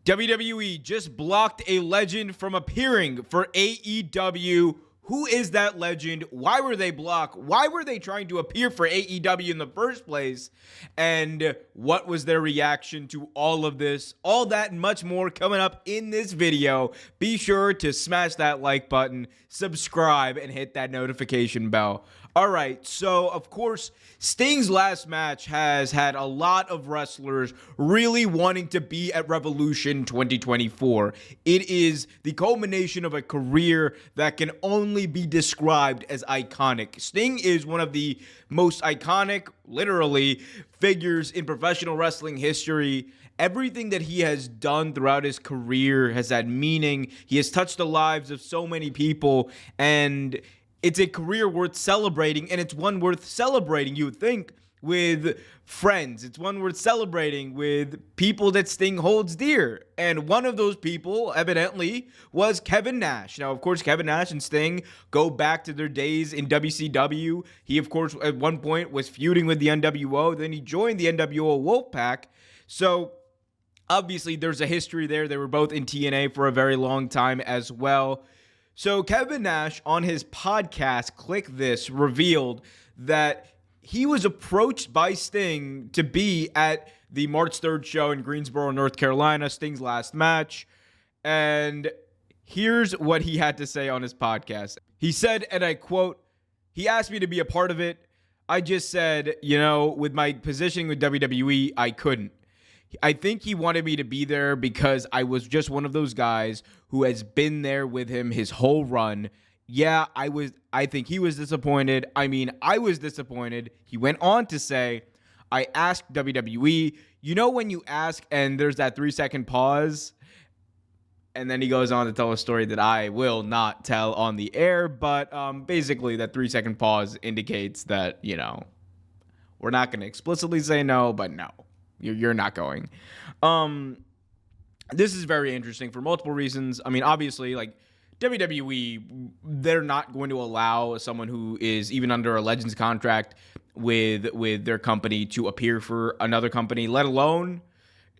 WWE just blocked a legend from appearing for AEW. Who is that legend? Why were they blocked? Why were they trying to appear for AEW in the first place? And what was their reaction to all of this? All that and much more coming up in this video. Be sure to smash that like button, subscribe, and hit that notification bell. All right, so of course, Sting's last match has had a lot of wrestlers really wanting to be at Revolution 2024. It is the culmination of a career that can only be described as iconic. Sting is one of the most iconic, literally, figures in professional wrestling history. Everything that he has done throughout his career has had meaning. He has touched the lives of so many people, and it's a career worth celebrating, and it's one worth celebrating, you would think, with friends. It's one worth celebrating with people that Sting holds dear. And one of those people, evidently, was Kevin Nash. Now, of course, Kevin Nash and Sting go back to their days in WCW. He, of course, at one point was feuding with the NWO. Then he joined the NWO Wolfpack. So, obviously, there's a history there. They were both in TNA for a very long time as well. So Kevin Nash on his podcast, Click This, revealed that he was approached by Sting to be at the March 3rd show in Greensboro, North Carolina, Sting's last match. And here's what he had to say on his podcast. He said, and I quote, "He asked me to be a part of it. I just said, with my positioning with WWE, I couldn't. I think he wanted me to be there because I was just one of those guys who has been there with him his whole run. Yeah, I think he was disappointed. I was disappointed." He went on to say, "I asked WWE, when you ask and there's that 3-second pause." And then he goes on to tell a story that I will not tell on the air, but basically that 3-second pause indicates that, we're not going to explicitly say no, but no. You're not going. This is very interesting for multiple reasons. Obviously, like WWE, they're not going to allow someone who is even under a Legends contract with their company to appear for another company, let alone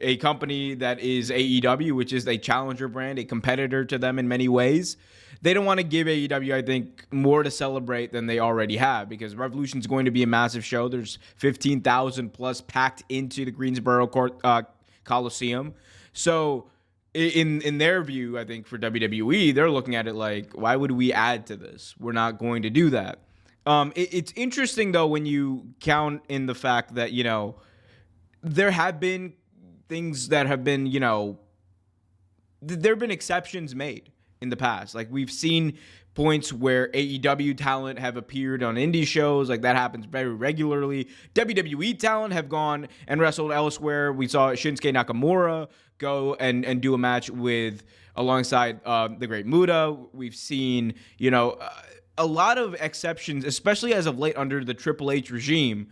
a company that is AEW, which is a challenger brand, a competitor to them in many ways. They don't want to give AEW, I think, more to celebrate than they already have, because Revolution is going to be a massive show. There's 15,000 plus packed into the Greensboro Coliseum. So in their view, I think for WWE, they're looking at it like, why would we add to this? We're not going to do that. It's interesting, though, when you count in the fact that, there have been things that have been, there have been exceptions made in the past. Like, we've seen points where AEW talent have appeared on indie shows. Like, that happens very regularly. WWE talent have gone and wrestled elsewhere. We saw Shinsuke Nakamura go and do a match alongside the Great Muta. We've seen, a lot of exceptions, especially as of late under the Triple H regime.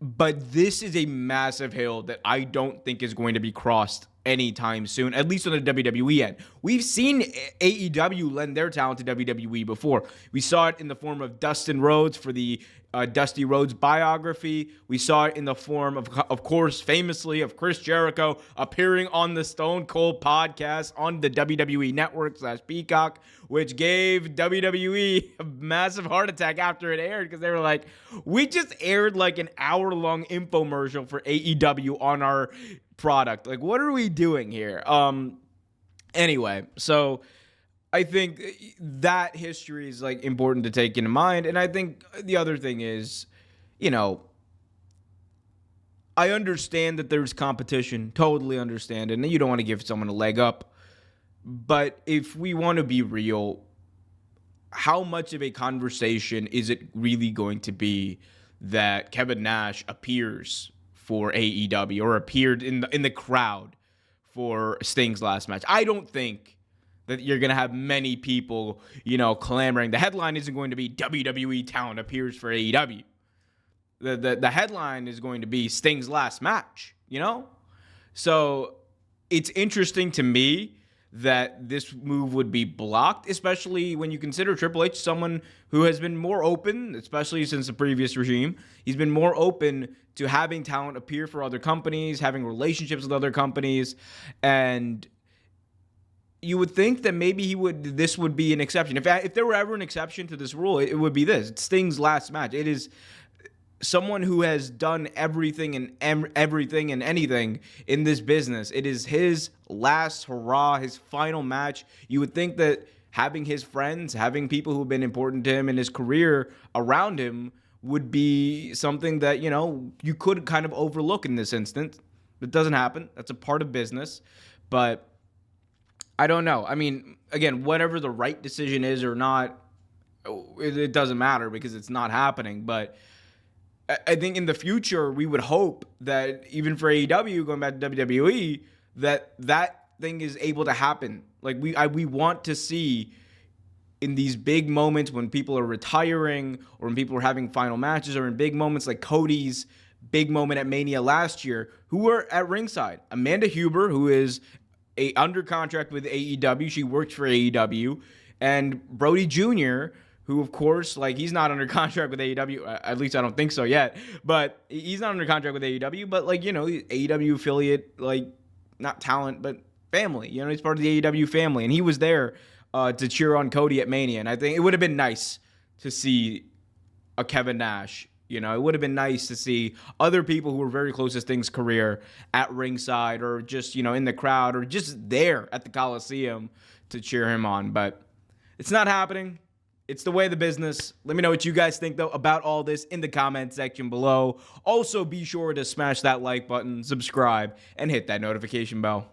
But this is a massive hill that I don't think is going to be crossed anytime soon, at least on the WWE end. We've seen AEW lend their talent to WWE before. We saw it in the form of Dustin Rhodes for the Dusty Rhodes biography. We saw it in the form of course, famously, of Chris Jericho appearing on the Stone Cold podcast on the WWE Network / Peacock, which gave WWE a massive heart attack after it aired, because they were like, we just aired like an hour-long infomercial for AEW on our product. Like, what are we doing here? Anyway, so I think that history is like important to take into mind. And I think the other thing is, I understand that there's competition, totally understand it, and you don't want to give someone a leg up. But if we want to be real, how much of a conversation is it really going to be that Kevin Nash appears for AEW or appeared in the crowd for Sting's last match? I don't think that you're going to have many people, clamoring. The headline isn't going to be WWE talent appears for AEW. The headline is going to be Sting's last match, So it's interesting to me that this move would be blocked, especially when you consider Triple H someone who has been more open, especially since the previous regime. He's been more open to having talent appear for other companies, having relationships with other companies, and you would think that maybe this would be an exception. If there were ever an exception to this rule, it would be this. It's Sting's last match. It is someone who has done everything and anything in this business. It is his last hurrah, his final match. You would think that having his friends, having people who have been important to him in his career around him would be something that, you could kind of overlook in this instance. It doesn't happen. That's a part of business. But I don't know. I mean, again, whatever the right decision is or not, it doesn't matter because it's not happening. But I think in the future, we would hope that even for AEW, going back to WWE, that thing is able to happen. Like we want to see in these big moments when people are retiring or when people are having final matches or in big moments like Cody's big moment at Mania last year, who were at ringside. Amanda Huber, who is under contract with AEW. She works for AEW. And Brody Jr., who, of course, he's not under contract with AEW. At least I don't think so yet. But he's not under contract with AEW. But, AEW affiliate, not talent, but family. He's part of the AEW family. And he was there to cheer on Cody at Mania. And I think it would have been nice to see a Kevin Nash. It would have been nice to see other people who were very close to Sting's career at ringside or just, in the crowd or just there at the Coliseum to cheer him on. But it's not happening. It's the way of the business. Let me know what you guys think, though, about all this in the comment section below. Also, be sure to smash that like button, subscribe, and hit that notification bell.